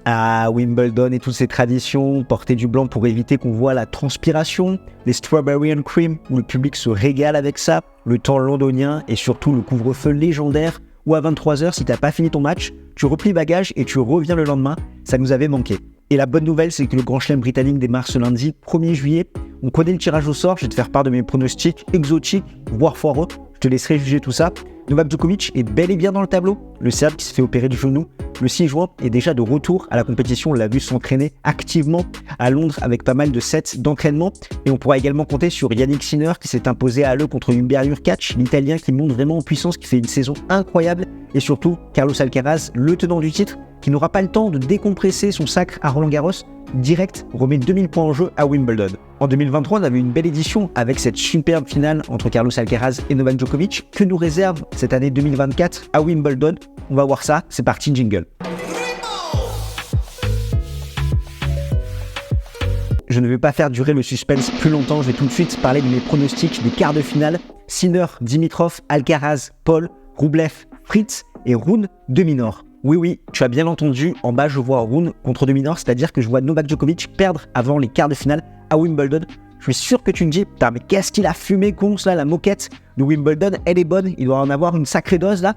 Ah, Wimbledon et toutes ces traditions, porter du blanc pour éviter qu'on voit la transpiration, les strawberry and cream où le public se régale avec ça, le temps londonien et surtout le couvre-feu légendaire où à 23h, si t'as pas fini ton match, tu replies bagages et tu reviens le lendemain, ça nous avait manqué. Et la bonne nouvelle, c'est que le Grand Chelem britannique démarre ce lundi 1er juillet. On connaît le tirage au sort, je vais te faire part de mes pronostics exotiques, voire foireux, je te laisserai juger tout ça. Novak Djokovic est bel et bien dans le tableau. Le Serbe qui se fait opérer du genou le 6 juin est déjà de retour à la compétition. On l'a vu s'entraîner activement à Londres avec pas mal de sets d'entraînement. Et on pourra également compter sur Yannick Sinner qui s'est imposé à l'E contre Hubert Hurkacz, l'Italien qui monte vraiment en puissance, qui fait une saison incroyable. Et surtout Carlos Alcaraz, le tenant du titre, qui n'aura pas le temps de décompresser son sacre à Roland-Garros. Direct, remet 2000 points en jeu à Wimbledon. En 2023, on avait une belle édition avec cette superbe finale entre Carlos Alcaraz et Novak Djokovic. Que nous réserve cette année 2024 à Wimbledon? On va voir ça, c'est parti, jingle. Je ne vais pas faire durer le suspense plus longtemps, je vais tout de suite parler de mes pronostics des quarts de finale. Sinner, Dimitrov, Alcaraz, Paul, Rublev, Fritz et Rune de Minor. Oui, tu as bien entendu, en bas je vois Rune contre de Minor, c'est-à-dire que je vois Novak Djokovic perdre avant les quarts de finale à Wimbledon. Je suis sûr que tu me dis, putain mais qu'est-ce qu'il a fumé con là, la moquette de Wimbledon, elle est bonne, il doit en avoir une sacrée dose là.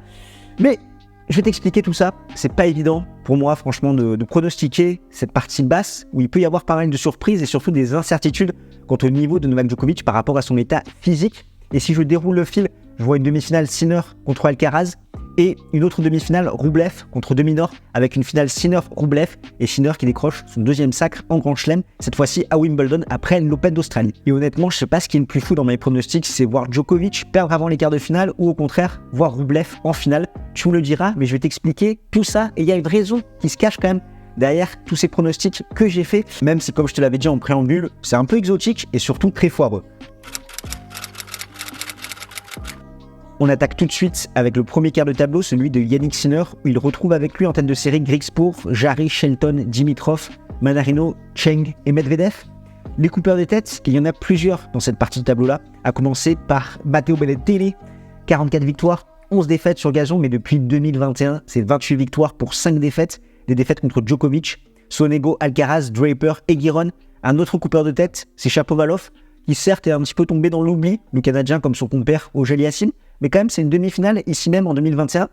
Mais je vais t'expliquer tout ça, c'est pas évident pour moi franchement de pronostiquer cette partie basse où il peut y avoir pas mal de surprises et surtout des incertitudes quant au niveau de Novak Djokovic par rapport à son état physique. Et si je déroule le fil, je vois une demi-finale Sinner contre Alcaraz et une autre demi-finale Rublev contre de Minor avec une finale Sinner-Rublev et Sinner qui décroche son deuxième sacre en Grand Chelem, cette fois-ci à Wimbledon après l'Open d'Australie. Et honnêtement, je sais pas ce qui est le plus fou dans mes pronostics, c'est voir Djokovic perdre avant les quarts de finale ou au contraire voir Rublev en finale. Tu me le diras, mais je vais t'expliquer tout ça et il y a une raison qui se cache quand même derrière tous ces pronostics que j'ai fait, même si comme je te l'avais dit en préambule, c'est un peu exotique et surtout très foireux. On attaque tout de suite avec le premier quart de tableau, celui de Yannick Sinner, où il retrouve avec lui en tête de série Griekspoor, Jarry, Shelton, Dimitrov, Manarino, Cheng et Medvedev. Les coupeurs des têtes, il y en a plusieurs dans cette partie de tableau-là, à commencer par Matteo Berrettini, 44 victoires, 11 défaites sur gazon, mais depuis 2021, c'est 28 victoires pour 5 défaites, des défaites contre Djokovic, Sonego, Alcaraz, Draper et Giron. Un autre coupeur de tête, c'est Shapovalov, qui certes est un petit peu tombé dans l'oubli, le Canadien comme son compère Auger-Aliassime, mais quand même c'est une demi-finale ici même en 2021.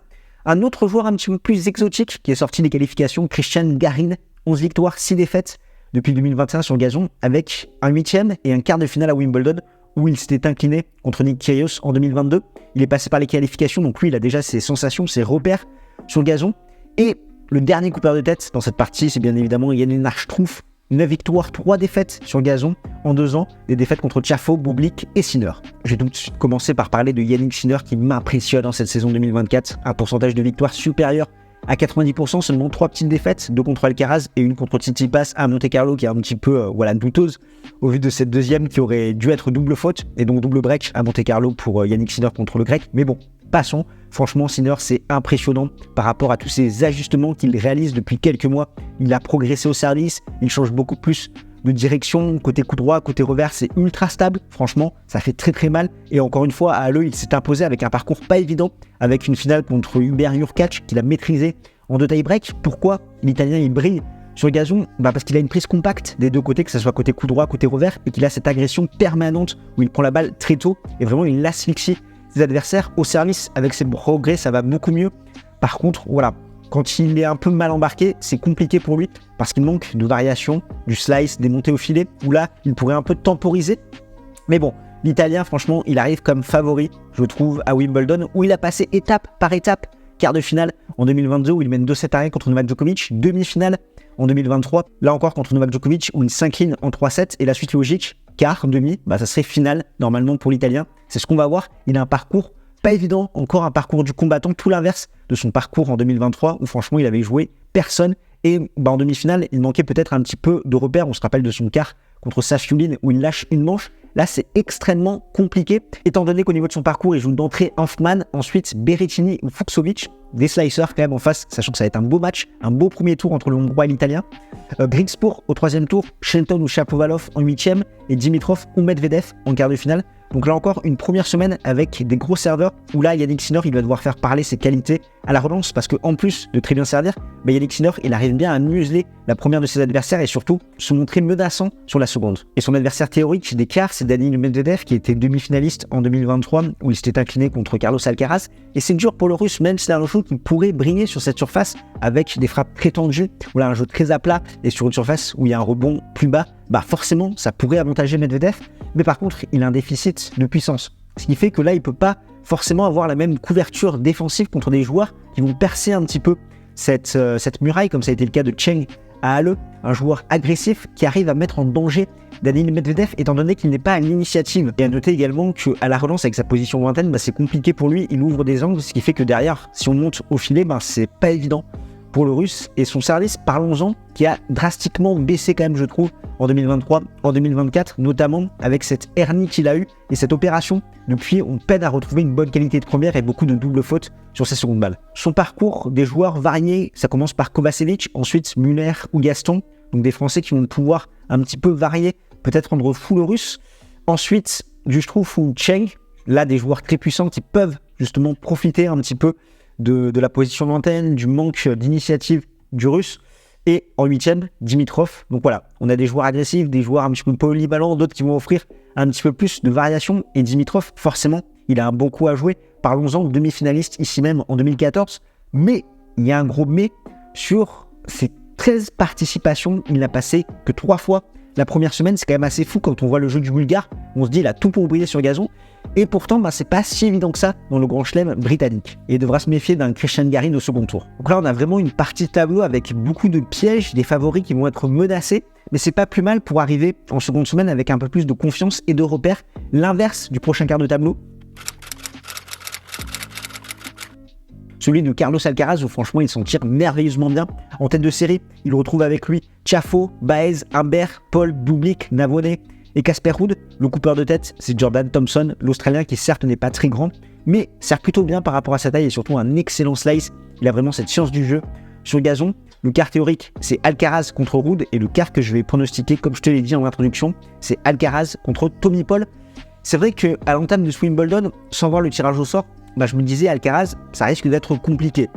Un autre joueur un petit peu plus exotique qui est sorti des qualifications, Cristian Garin, 11 victoires, 6 défaites depuis 2021 sur gazon, avec un 8e et un quart de finale à Wimbledon où il s'était incliné contre Nick Kyrgios en 2022. Il est passé par les qualifications, donc lui il a déjà ses sensations, ses repères sur gazon. Et le dernier coupeur de tête dans cette partie, c'est bien évidemment Jan Struff, 9 victoires, 3 défaites sur gazon en 2 ans, des défaites contre Tiafoe, Bublik et Sinner. Je vais tout de suite commencer par parler de Yannick Sinner qui m'impressionne dans cette saison 2024. Un pourcentage de victoire supérieur à 90%, seulement 3 petites défaites, 2 contre Alcaraz et une contre Tsitsipas à Monte-Carlo qui est un petit peu douteuse au vu de cette deuxième qui aurait dû être double faute et donc double break à Monte-Carlo pour Yannick Sinner contre le grec. Mais bon, passons. Franchement, Sinner, c'est impressionnant par rapport à tous ces ajustements qu'il réalise depuis quelques mois. Il a progressé au service, il change beaucoup plus de direction, côté coup droit, côté revers, c'est ultra stable. Franchement, ça fait très très mal. Et encore une fois, à l'E, il s'est imposé avec un parcours pas évident, avec une finale contre Hubert Hurkacz qu'il a maîtrisé en 2 tie-breaks. Pourquoi l'Italien il brille sur le gazon? Parce qu'il a une prise compacte des deux côtés, que ce soit côté coup droit, côté revers, et qu'il a cette agression permanente où il prend la balle très tôt et vraiment il asphyxie ses adversaires au service. Avec ses progrès, ça va beaucoup mieux. Par contre, quand il est un peu mal embarqué, c'est compliqué pour lui parce qu'il manque de variation, du slice, des montées au filet, où là, il pourrait un peu temporiser. Mais bon, l'Italien, franchement, il arrive comme favori, je trouve, à Wimbledon, où il a passé étape par étape. Quart de finale en 2022, où il mène 2-7 à 1 contre Novak Djokovic. Demi-finale en 2023, là encore contre Novak Djokovic, où il s'incline en 3-7. Et la suite logique, quart, demi, ça serait finale, normalement, pour l'Italien. C'est ce qu'on va voir. Il a un parcours pas évident, encore un parcours du combattant, tout l'inverse de son parcours en 2023 où franchement il avait joué personne et en demi-finale il manquait peut-être un petit peu de repères. On se rappelle de son quart contre Safiuline où il lâche une manche Là, c'est extrêmement compliqué, étant donné qu'au niveau de son parcours, il joue d'entrée Hanfmann, ensuite Berrettini ou Fucsovic, des slicers quand même en face, sachant que ça va être un beau match, un beau premier tour entre le Hongrois et l'Italien. Grigspor au troisième tour, Shelton ou Shapovalov en huitième, et Dimitrov ou Medvedev en quart de finale. Donc là encore, une première semaine avec des gros serveurs, où là, Jannik Sinner, il va devoir faire parler ses qualités à la relance, parce qu'en plus de très bien servir, Jannik Sinner, il arrive bien à museler la première de ses adversaires et surtout se montrer menaçant sur la seconde. Et son adversaire théorique d'écart, c'est Danil Medvedev, qui était demi-finaliste en 2023, où il s'était incliné contre Carlos Alcaraz. Et c'est dur pour le Russe, même si c'est un jeu qui pourrait briller sur cette surface, avec des frappes très tendues, ou là un jeu très à plat, et sur une surface où il y a un rebond plus bas, forcément, ça pourrait avantager Medvedev. Mais par contre, il a un déficit de puissance. Ce qui fait que là, il ne peut pas forcément avoir la même couverture défensive contre des joueurs qui vont percer un petit peu cette muraille, comme ça a été le cas de Cheng à Halle, un joueur agressif qui arrive à mettre en danger Danil Medvedev, étant donné qu'il n'est pas à l'initiative. Et à noter également qu'à la relance, avec sa position lointaine, c'est compliqué pour lui, il ouvre des angles, ce qui fait que derrière, si on monte au filet, c'est pas évident pour le Russe. Et son service, parlons-en, qui a drastiquement baissé quand même, je trouve, en 2023, en 2024, notamment avec cette hernie qu'il a eue et cette opération. Depuis, on peine à retrouver une bonne qualité de première et beaucoup de doubles fautes sur ses secondes balles. Son parcours des joueurs variés, ça commence par Kovacevic, ensuite Muller ou Gaston, donc des Français qui vont pouvoir un petit peu varier, peut-être rendre fou le Russe. Ensuite, du Struff ou Cheng, là des joueurs très puissants qui peuvent justement profiter un petit peu de la position lointaine, du manque d'initiative du Russe. Et en huitième, Dimitrov. Donc voilà, on a des joueurs agressifs, des joueurs un petit peu polyvalents, d'autres qui vont offrir un petit peu plus de variation. Et Dimitrov, forcément, il a un bon coup à jouer. Parlons-en, demi-finaliste ici même en 2014. Mais il y a un gros mais sur ses 13 participations. Il n'a passé que 3 fois la première semaine. C'est quand même assez fou quand on voit le jeu du Bulgare. On se dit, il a tout pour briller sur gazon. Et pourtant, c'est pas si évident que ça dans le Grand Chelem britannique. Et il devra se méfier d'un Christian Garin au second tour. Donc là, on a vraiment une partie de tableau avec beaucoup de pièges, des favoris qui vont être menacés. Mais c'est pas plus mal pour arriver en seconde semaine avec un peu plus de confiance et de repères. L'inverse du prochain quart de tableau, celui de Carlos Alcaraz, où franchement il s'en tire merveilleusement bien. En tête de série, il retrouve avec lui Tiafoe, Baez, Humbert, Paul, Bublik, Navone et Casper Ruud. Le coupeur de tête, c'est Jordan Thompson, l'Australien qui certes n'est pas très grand, mais sert plutôt bien par rapport à sa taille et surtout un excellent slice. Il a vraiment cette science du jeu. Sur gazon, le quart théorique, c'est Alcaraz contre Ruud, et le quart que je vais pronostiquer, comme je te l'ai dit en introduction, c'est Alcaraz contre Tommy Paul. C'est vrai qu'à l'entame de ce Wimbledon, sans voir le tirage au sort, je me disais Alcaraz, ça risque d'être compliqué.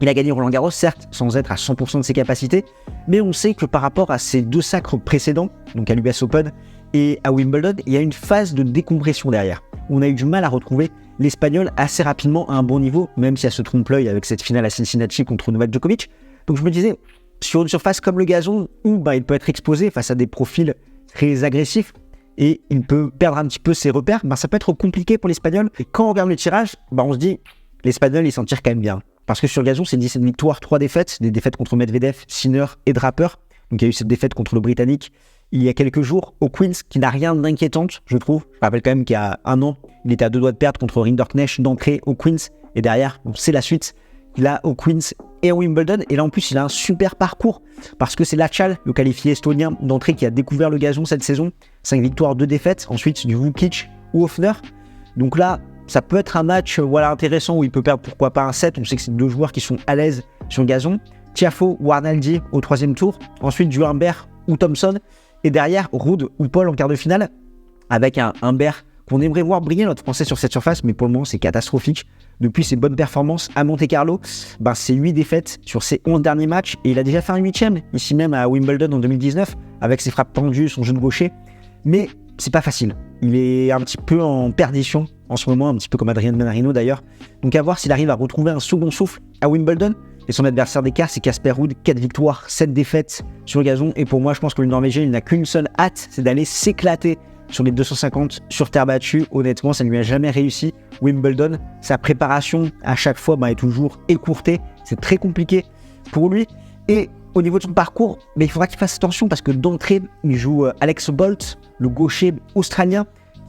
Il a gagné Roland Garros, certes, sans être à 100% de ses capacités, mais on sait que par rapport à ses 2 sacres précédents, donc à l'US Open et à Wimbledon, il y a une phase de décompression derrière. On a eu du mal à retrouver l'Espagnol assez rapidement à un bon niveau, même si elle se trompe-l'œil avec cette finale à Cincinnati contre Novak Djokovic. Donc je me disais, sur une surface comme le gazon, où il peut être exposé face à des profils très agressifs, et il peut perdre un petit peu ses repères, ça peut être compliqué pour l'Espagnol. Et quand on regarde le tirage, on se dit, l'Espagnol, il s'en tire quand même bien. Parce que sur gazon, c'est 17 victoires, 3 défaites, des défaites contre Medvedev, Sinner et Draper. Donc il y a eu cette défaite contre le Britannique il y a quelques jours au Queens, qui n'a rien d'inquiétante, je trouve. Je rappelle quand même qu'il y a un an, il était à 2 doigts de perdre contre Rinderknecht d'entrée au Queens. Et derrière, c'est la suite. Il a au Queens et au Wimbledon. Et là, en plus, il a un super parcours. Parce que c'est Lachal, le qualifié estonien d'entrée, qui a découvert le gazon cette saison. 5 victoires, 2 défaites. Ensuite, du Vukic ou Hoffner. Donc là, ça peut être un match intéressant où il peut perdre, pourquoi pas un set. On sait que c'est 2 joueurs qui sont à l'aise sur le gazon. Tiafoe ou Arnaldi au 3e tour. Ensuite, du Humbert ou Thompson. Et derrière, Ruud ou Paul en quart de finale. Avec un Humbert qu'on aimerait voir briller, notre Français, sur cette surface. Mais pour le moment, c'est catastrophique. Depuis ses bonnes performances à Monte-Carlo, c'est 8 défaites sur ses 11 derniers matchs. Et il a déjà fait un 8e, ici même à Wimbledon en 2019, avec ses frappes tendues, son jeu de gaucher. Mais c'est pas facile. Il est un petit peu en perdition en ce moment, un petit peu comme Adrian Manarino d'ailleurs. Donc à voir s'il arrive à retrouver un second souffle à Wimbledon. Et son adversaire d'écart, c'est Casper Ruud, 4 victoires, 7 défaites sur le gazon. Et pour moi, je pense que le Norvégien, il n'a qu'une seule hâte, c'est d'aller s'éclater sur les 250 sur terre battue. Honnêtement, ça ne lui a jamais réussi. Wimbledon, sa préparation à chaque fois est toujours écourtée. C'est très compliqué pour lui. Et au niveau de son parcours, il faudra qu'il fasse attention parce que d'entrée, il joue Alex Bolt, le gaucher australien,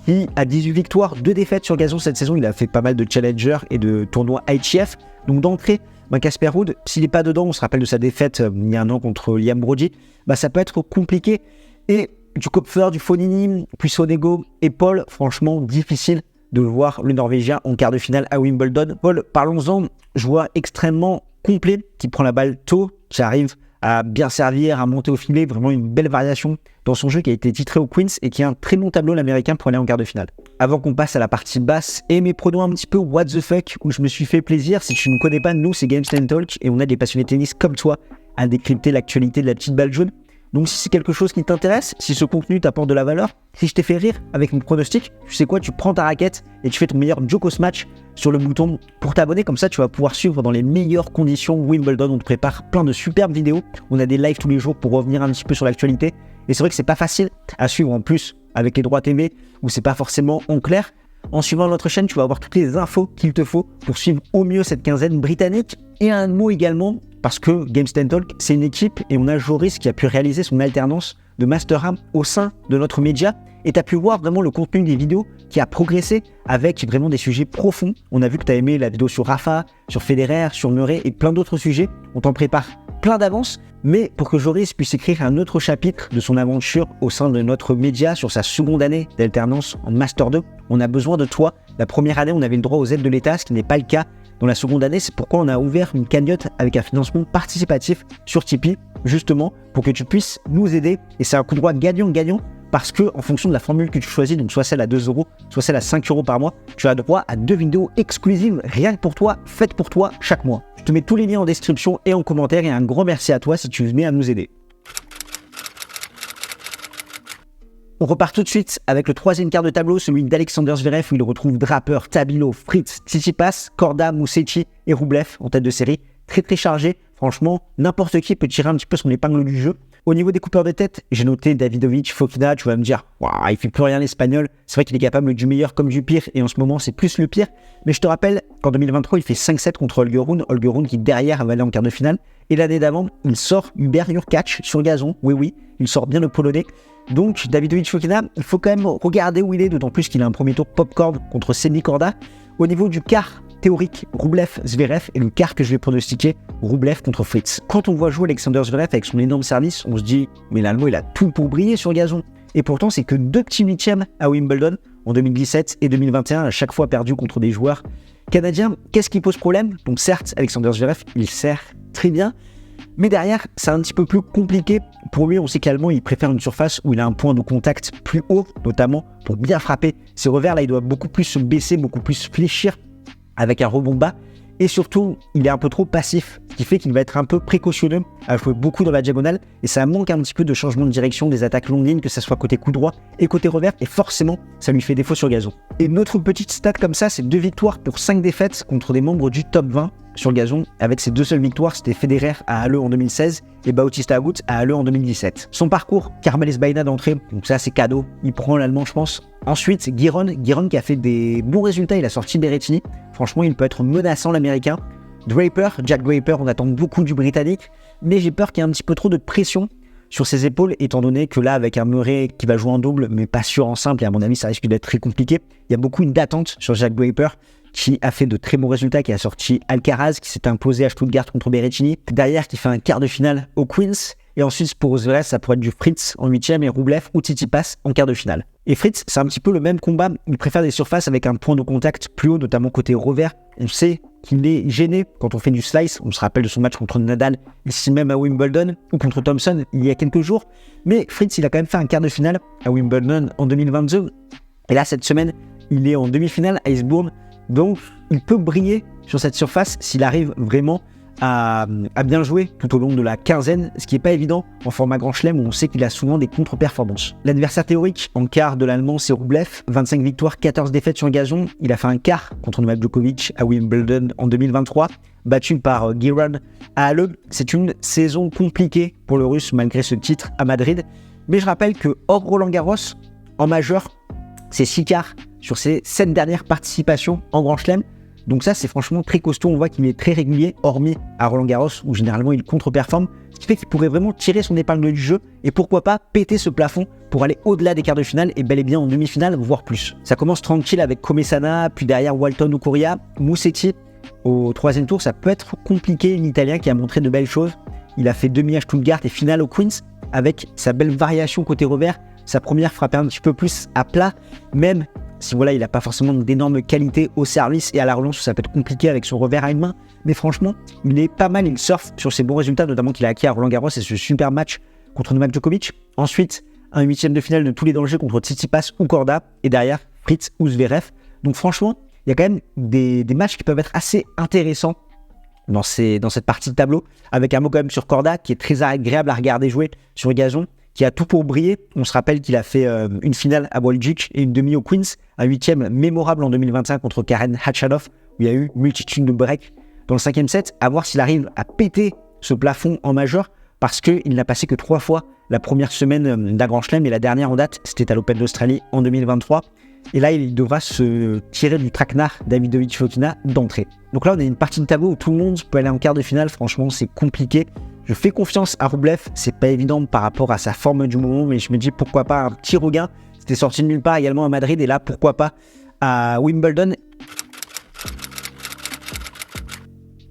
qui a 18 victoires, 2 défaites sur gazon cette saison. Il a fait pas mal de challengers et de tournois ITF. Donc d'entrée, Casper Ruud, s'il n'est pas dedans, on se rappelle de sa défaite il y a un an contre Liam Broady, ça peut être compliqué. Et du Kopfer, du Fognini, puis Sonego et Paul, franchement difficile de voir le Norvégien en quart de finale à Wimbledon. Paul, parlons-en, joueur extrêmement complet, qui prend la balle tôt, qui arrive à bien servir, à monter au filet, vraiment une belle variation dans son jeu qui a été titré au Queens et qui a un très bon tableau l'américain pour aller en quart de finale. Avant qu'on passe à la partie basse et mes pronos un petit peu what the fuck où je me suis fait plaisir, si tu ne connais pas, nous c'est Games & Talk et on a des passionnés de tennis comme toi à décrypter l'actualité de la petite balle jaune. Donc si c'est quelque chose qui t'intéresse, si ce contenu t'apporte de la valeur, si je t'ai fait rire avec mon pronostic, tu sais quoi, tu prends ta raquette et tu fais ton meilleur Jokos match sur le bouton pour t'abonner, comme ça tu vas pouvoir suivre dans les meilleures conditions Wimbledon. On te prépare plein de superbes vidéos, on a des lives tous les jours pour revenir un petit peu sur l'actualité. Et c'est vrai que c'est pas facile à suivre en plus avec les droits TV où c'est pas forcément en clair. En suivant notre chaîne, tu vas avoir toutes les infos qu'il te faut pour suivre au mieux cette quinzaine britannique. Et un mot également, parce que Games & Talk, c'est une équipe et on a Joris qui a pu réaliser son alternance de Master-Am au sein de notre média. Et tu as pu voir vraiment le contenu des vidéos qui a progressé avec vraiment des sujets profonds. On a vu que tu as aimé la vidéo sur Rafa, sur Federer, sur Murray et plein d'autres sujets. On t'en prépare plein d'avance. Mais pour que Joris puisse écrire un autre chapitre de son aventure au sein de notre média sur sa seconde année d'alternance en Master 2, on a besoin de toi. La première année, on avait le droit aux aides de l'État, ce qui n'est pas le cas dans la seconde année. C'est pourquoi on a ouvert une cagnotte avec un financement participatif sur Tipeee, justement pour que tu puisses nous aider. Et c'est un coup de droit gagnant-gagnant parce que en fonction de la formule que tu choisis, donc soit celle à 2 €, soit celle à 5 € par mois, tu as droit à 2 vidéos exclusives rien que pour toi, faites pour toi chaque mois. Je te mets tous les liens en description et en commentaire et un grand merci à toi si tu venais à nous aider. On repart tout de suite avec le troisième quart de tableau, celui d'Alexander Zverev où il retrouve Draper, Tabilo, Fritz, Tsitsipas, Korda, Musetti et Rublev en tête de série. Très très chargé, franchement n'importe qui peut tirer un petit peu son épingle du jeu. Au niveau des coupeurs de tête, j'ai noté Davidovich, Fokina, tu vas me dire, il fait plus rien l'espagnol, c'est vrai qu'il est capable du meilleur comme du pire et en ce moment c'est plus le pire. Mais je te rappelle qu'en 2023 il fait 5-7 contre Holger Rune qui derrière va aller en quart de finale. Et l'année d'avant, il sort Hubert Hurkacz sur gazon, oui, il sort bien le polonais. Donc Davidovich Fokina, il faut quand même regarder où il est, d'autant plus qu'il a un premier tour popcorn contre Senni Korda. Au niveau du quart théorique, Rublev-Zverev et le quart que je vais pronostiquer, Rublev contre Fritz. Quand on voit jouer Alexander Zverev avec son énorme service, on se dit mais l'Allemand il a tout pour briller sur gazon. Et pourtant c'est que 2 petits huitièmes à Wimbledon en 2017 et 2021, à chaque fois perdu contre des joueurs canadiens. Qu'est-ce qui pose problème? Donc certes, Alexander Zverev, il sert très bien, mais derrière, c'est un petit peu plus compliqué. Pour lui, on sait qu'Allemand, il préfère une surface où il a un point de contact plus haut, notamment pour bien frapper. Ses revers, là, il doit beaucoup plus se baisser, beaucoup plus fléchir avec un rebond bas. Et surtout, il est un peu trop passif, ce qui fait qu'il va être un peu précautionneux à jouer beaucoup dans la diagonale. Et ça manque un petit peu de changement de direction des attaques longue ligne, que ce soit côté coup droit et côté revers. Et forcément, ça lui fait défaut sur gazon. Et notre petite stat comme ça, c'est 2 victoires pour 5 défaites contre des membres du top 20 sur gazon. Avec ses 2 seules victoires, c'était Federer à Halle en 2016 et Bautista Agut à Halle en 2017. Son parcours, Carmel Baena d'entrée, donc ça c'est cadeau, il prend l'allemand je pense. Ensuite, Giron qui a fait des bons résultats, il a sorti Berrettini. Franchement, il peut être menaçant l'américain. Jack Draper, on attend beaucoup du britannique, mais j'ai peur qu'il y ait un petit peu trop de pression sur ses épaules, étant donné que là, avec un Murray qui va jouer en double, mais pas sûr en simple, et à mon avis, ça risque d'être très compliqué. Il y a beaucoup d'attentes sur Jack Draper, qui a fait de très bons résultats, qui a sorti Alcaraz, qui s'est imposé à Stuttgart contre Berrettini, derrière qui fait un quart de finale au Queens, et ensuite pour Zverev, ça pourrait être du Fritz en 8e et Rublev ou Tsitsipas en quart de finale. Et Fritz, c'est un petit peu le même combat, il préfère des surfaces avec un point de contact plus haut, notamment côté revers. On sait qu'il est gêné quand on fait du slice, on se rappelle de son match contre Nadal, ici même à Wimbledon, ou contre Thompson il y a quelques jours, mais Fritz, il a quand même fait un quart de finale à Wimbledon en 2022, et là cette semaine, il est en demi-finale à Eastbourne. Donc, il peut briller sur cette surface s'il arrive vraiment à bien jouer tout au long de la quinzaine, ce qui n'est pas évident en format Grand Chelem où on sait qu'il a souvent des contre-performances. L'adversaire théorique en quart de l'Allemand, c'est Rublev, 25 victoires, 14 défaites sur gazon. Il a fait un quart contre Novak Djokovic à Wimbledon en 2023, battu par Giron à Halle. C'est une saison compliquée pour le Russe malgré ce titre à Madrid. Mais je rappelle que hors Roland Garros, en majeur, c'est 6 quarts sur ses 7 dernières participations en Grand Chelem. Donc ça, c'est franchement très costaud. On voit qu'il est très régulier, hormis à Roland Garros, où généralement il contre-performe. Ce qui fait qu'il pourrait vraiment tirer son épingle du jeu et pourquoi pas péter ce plafond pour aller au-delà des quarts de finale et bel et bien en demi-finale, voire plus. Ça commence tranquille avec Comesana, puis derrière Walton ou Coria. Musetti, au 3e tour, ça peut être compliqué. L'Italien qui a montré de belles choses. Il a fait demi à Stuttgart et finale au Queens avec sa belle variation côté revers, sa première frappait un petit peu plus à plat, même si voilà, il n'a pas forcément d'énormes qualités au service et à la relance où ça peut être compliqué avec son revers à une main. Mais franchement, il est pas mal, il surfe sur ses bons résultats, notamment qu'il a acquis à Roland-Garros et ce super match contre Novak Djokovic. Ensuite, un huitième de finale de tous les dangers contre Tsitsipas ou Korda, et derrière Fritz ou Zverev. Donc franchement, il y a quand même des matchs qui peuvent être assez intéressants dans cette partie de tableau, avec un mot quand même sur Korda qui est très agréable à regarder jouer sur gazon, qui a tout pour briller. On se rappelle qu'il a fait une finale à Waldjic et une demi au Queens, un huitième mémorable en 2025 contre Karen Khachanov, où il y a eu multitude de breaks dans le cinquième set, à voir s'il arrive à péter ce plafond en majeur, parce qu'il n'a passé que 3 fois la première semaine d'un Grand Chelem, et la dernière en date, c'était à l'Open d'Australie en 2023. Et là, il devra se tirer du traquenard Davidovich Fokina d'entrée. Donc là, on a une partie de tableau où tout le monde peut aller en quart de finale. Franchement, c'est compliqué. Je fais confiance à Rublev. C'est pas évident par rapport à sa forme du moment, mais je me dis pourquoi pas un petit regain. C'était sorti de nulle part également à Madrid, et là, pourquoi pas à Wimbledon.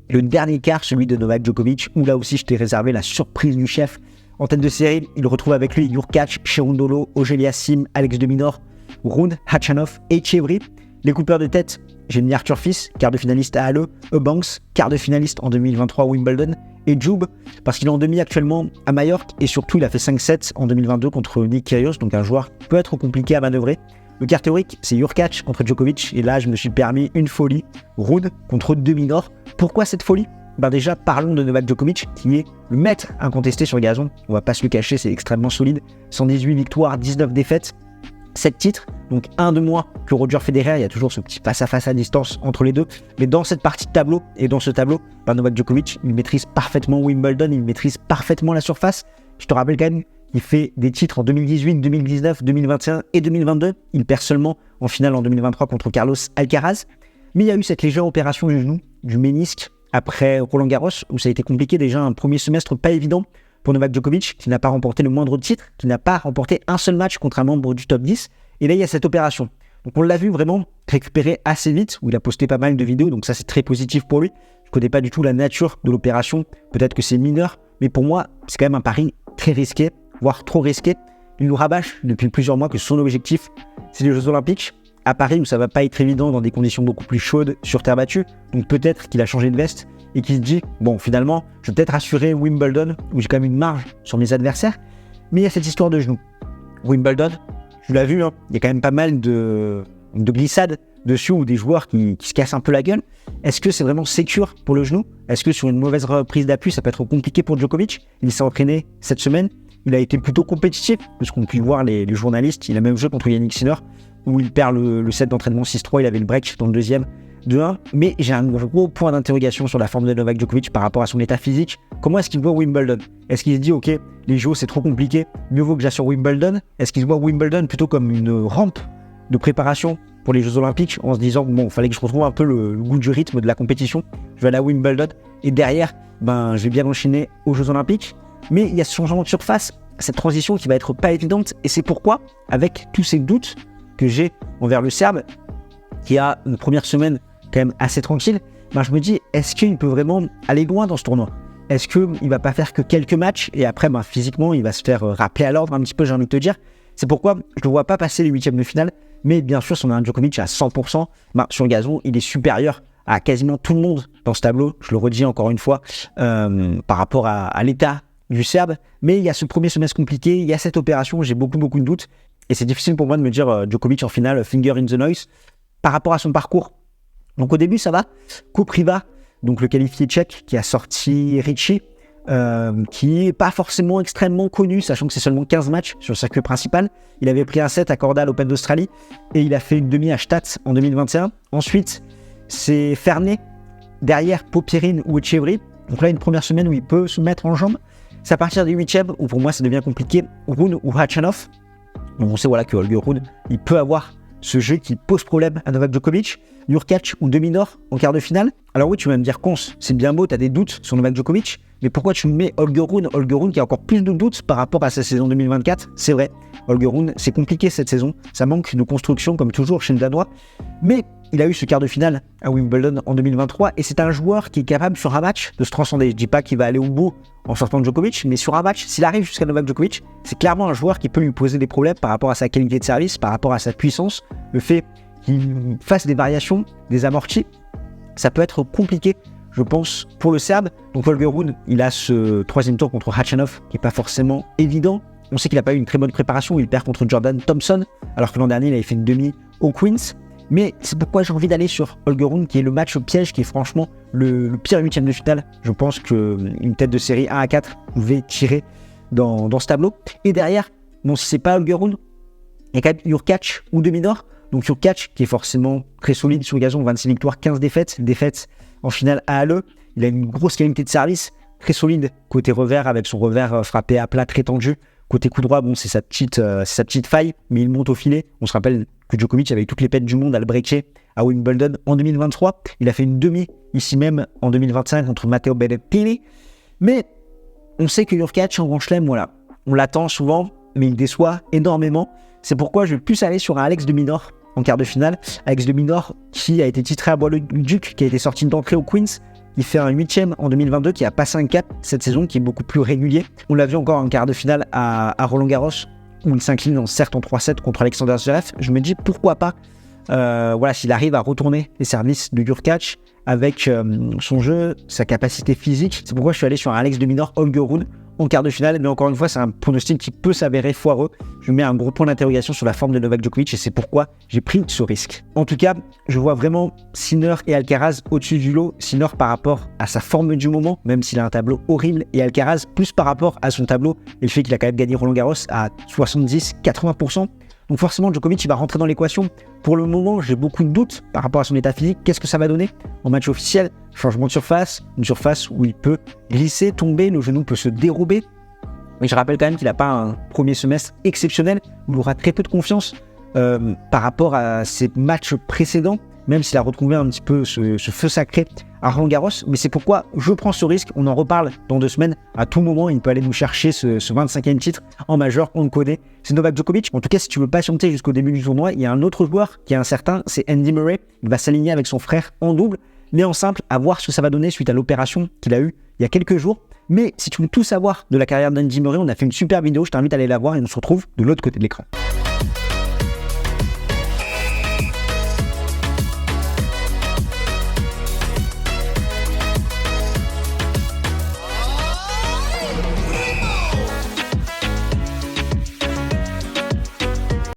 Le dernier quart, celui de Novak Djokovic, où là aussi je t'ai réservé la surprise du chef. En tête de série, il retrouve avec lui Hurkacz, Cherundolo, Auger-Aliassime, Alex de Minaur, Rune, Khachanov et Etcheverry. Les coupeurs de tête, j'ai mis Arthur Fils, quart de finaliste à Halle, Eubanks, quart de finaliste en 2023 à Wimbledon, et Djoub, parce qu'il est en demi actuellement à Majorque, et surtout il a fait 5-7 en 2022 contre Nick Kyrgios, donc un joueur qui peut être compliqué à manœuvrer. Le quart théorique, c'est Hurkacz contre Djokovic, et là je me suis permis une folie, Rune contre de Minaur. Pourquoi cette folie ? Déjà, parlons de Novak Djokovic, qui est le maître incontesté sur le gazon. On va pas se le cacher, c'est extrêmement solide. 118 victoires, 19 défaites, 7 titres, donc un de moins que Roger Federer. Il y a toujours ce petit face-à-face à distance entre les deux. Mais dans cette partie de tableau, et dans ce tableau, Novak Djokovic, il maîtrise parfaitement Wimbledon, il maîtrise parfaitement la surface. Je te rappelle quand même qu'il fait des titres en 2018, 2019, 2021 et 2022. Il perd seulement en finale en 2023 contre Carlos Alcaraz. Mais il y a eu cette légère opération du genou, du ménisque, après Roland-Garros, où ça a été compliqué, déjà un premier semestre pas évident pour Novak Djokovic, qui n'a pas remporté le moindre titre, qui n'a pas remporté un seul match contre un membre du top 10, et là il y a cette opération. Donc on l'a vu vraiment récupérer assez vite, où il a posté pas mal de vidéos, donc ça c'est très positif pour lui. Je ne connais pas du tout la nature de l'opération, peut-être que c'est mineur, mais pour moi c'est quand même un pari très risqué, voire trop risqué. Il nous rabâche depuis plusieurs mois que son objectif c'est les Jeux Olympiques, à Paris où ça va pas être évident dans des conditions beaucoup plus chaudes sur terre battue, donc peut-être qu'il a changé de veste et qu'il se dit bon finalement je vais peut-être assurer Wimbledon où j'ai quand même une marge sur mes adversaires, mais il y a cette histoire de genou. Wimbledon, tu l'as vu, il y a quand même pas mal de glissades dessus ou des joueurs qui se cassent un peu la gueule. Est-ce que c'est vraiment sécure pour le genou ? Est-ce que sur une mauvaise reprise d'appui ça peut être compliqué pour Djokovic ? Il s'est entraîné cette semaine, il a été plutôt compétitif, de ce qu'on peut voir les journalistes. Il a même joué contre Yannick Sinner où il perd le set d'entraînement 6-3, il avait le break dans le deuxième 2-1, mais j'ai un gros point d'interrogation sur la forme de Novak Djokovic par rapport à son état physique. Comment est-ce qu'il voit Wimbledon ? Est-ce qu'il se dit ok, les JO c'est trop compliqué, mieux vaut que j'assure Wimbledon ? Est-ce qu'il se voit Wimbledon plutôt comme une rampe de préparation pour les Jeux Olympiques, en se disant bon, il fallait que je retrouve un peu le goût du rythme de la compétition, je vais aller à Wimbledon et derrière je vais bien enchaîner aux Jeux Olympiques. Mais il y a ce changement de surface, cette transition qui va être pas évidente, et c'est pourquoi, avec tous ces doutes que j'ai envers le Serbe, qui a une première semaine quand même assez tranquille, je me dis, est-ce qu'il peut vraiment aller loin dans ce tournoi ? Est-ce qu'il va pas faire que quelques matchs, et après, physiquement, il va se faire rappeler à l'ordre un petit peu, j'ai envie de te dire. C'est pourquoi je ne le vois pas passer les huitièmes de finale, mais bien sûr, si on a un Djokovic à 100%, sur le gazon, il est supérieur à quasiment tout le monde dans ce tableau, je le redis encore une fois, par rapport à l'état du Serbe, mais il y a ce premier semestre compliqué, il y a cette opération, j'ai beaucoup de doutes, et c'est difficile pour moi de me dire Djokovic en finale, finger in the noise, par rapport à son parcours. Donc au début ça va, Kopriva, donc le qualifié tchèque qui a sorti Ricci, qui n'est pas forcément extrêmement connu, sachant que c'est seulement 15 matchs sur le circuit principal. Il avait pris un set à Korda à l'Open d'Australie, et il a fait une demi à Stade en 2021. Ensuite, c'est Fernet, derrière Popyrin ou Etcheverry. Donc là, une première semaine où il peut se mettre en jambes. C'est à partir des huitièmes où pour moi ça devient compliqué, Rune ou Khachanov. Donc on sait que Holger Rune, il peut avoir ce jeu qui pose problème à Novak Djokovic. Hurkacz ou de Minaur en quart de finale. Alors oui, tu vas me dire, Cons, c'est bien beau, tu as des doutes sur Novak Djokovic, mais pourquoi tu me mets Holger Rune qui a encore plus de doutes par rapport à sa saison 2024 ? C'est vrai, Holger Rune, c'est compliqué cette saison, ça manque de construction comme toujours chez le Danois, mais il a eu ce quart de finale à Wimbledon en 2023 et c'est un joueur qui est capable sur un match de se transcender. Je dis pas qu'il va aller au bout en sortant de Djokovic, mais sur un match, s'il arrive jusqu'à Novak Djokovic, c'est clairement un joueur qui peut lui poser des problèmes par rapport à sa qualité de service, par rapport à sa puissance, le fait qu'il fasse des variations, des amortis, ça peut être compliqué, je pense, pour le Serbe. Donc Holger Rune, il a ce troisième tour contre Khachanov qui n'est pas forcément évident. On sait qu'il n'a pas eu une très bonne préparation, il perd contre Jordan Thompson, alors que l'an dernier, il avait fait une demi au Queens. Mais c'est pourquoi j'ai envie d'aller sur Holger Rune, qui est le match au piège, qui est franchement le pire huitième de finale. Je pense qu'une tête de série 1-4 pouvait tirer dans ce tableau. Et derrière, bon, si c'est pas Holger Rune, il y a quand même Hurkacz ou de Minaur. Donc Hurkacz, qui est forcément très solide sur le gazon, 26 victoires, 15 défaites en finale à Halle. Il a une grosse qualité de service, très solide côté revers, avec son revers frappé à plat très tendu. Côté coup droit, bon, c'est sa petite faille, mais il monte au filet. On se rappelle que Djokovic avait toutes les peines du monde à le breaker à Wimbledon en 2023. Il a fait une demi ici même en 2025 contre Matteo Berrettini. Mais on sait que Hurkacz en Grand Chelem, voilà, on l'attend souvent, mais il déçoit énormément. C'est pourquoi je vais plus aller sur un Alex de Minaur en quart de finale. Alex de Minaur qui a été titré à Bois-le-Duc, qui a été sorti d'entrée au Queens. Il fait un 8e en 2022 qui a passé un cap cette saison qui est beaucoup plus régulier. On l'a vu encore en quart de finale à Roland-Garros où il s'incline certes en 3-7 contre Alexander Zverev. Je me dis pourquoi pas, s'il arrive à retourner les services de Hurkacz avec son jeu, sa capacité physique. C'est pourquoi je suis allé sur un Alex de Minaur, Holger Rune en quart de finale, mais encore une fois c'est un pronostic qui peut s'avérer foireux. Je mets un gros point d'interrogation sur la forme de Novak Djokovic et c'est pourquoi j'ai pris ce risque. En tout cas, je vois vraiment Sinner et Alcaraz au-dessus du lot. Sinner par rapport à sa forme du moment, même s'il a un tableau horrible, et Alcaraz plus par rapport à son tableau et le fait qu'il a quand même gagné Roland Garros à 70-80%. Donc forcément Djokovic il va rentrer dans l'équation. Pour le moment j'ai beaucoup de doutes par rapport à son état physique. Qu'est-ce que ça va donner en match officiel? Changement de surface, une surface où il peut glisser, tomber, le genou peut se dérober. Mais je rappelle quand même qu'il n'a pas un premier semestre exceptionnel, où il aura très peu de confiance par rapport à ses matchs précédents, même s'il a retrouvé un petit peu ce feu sacré à Roland Garros. Mais c'est pourquoi je prends ce risque. On en reparle dans 2 semaines. À tout moment, il peut aller nous chercher ce 25e titre en majeur. On le connaît. C'est Novak Djokovic. En tout cas, si tu veux patienter jusqu'au début du tournoi, il y a un autre joueur qui est incertain. C'est Andy Murray. Il va s'aligner avec son frère en double. Mais en simple, à voir ce que ça va donner suite à l'opération qu'il a eue il y a quelques jours. Mais si tu veux tout savoir de la carrière d'Andy Murray, on a fait une super vidéo. Je t'invite à aller la voir et on se retrouve de l'autre côté de l'écran.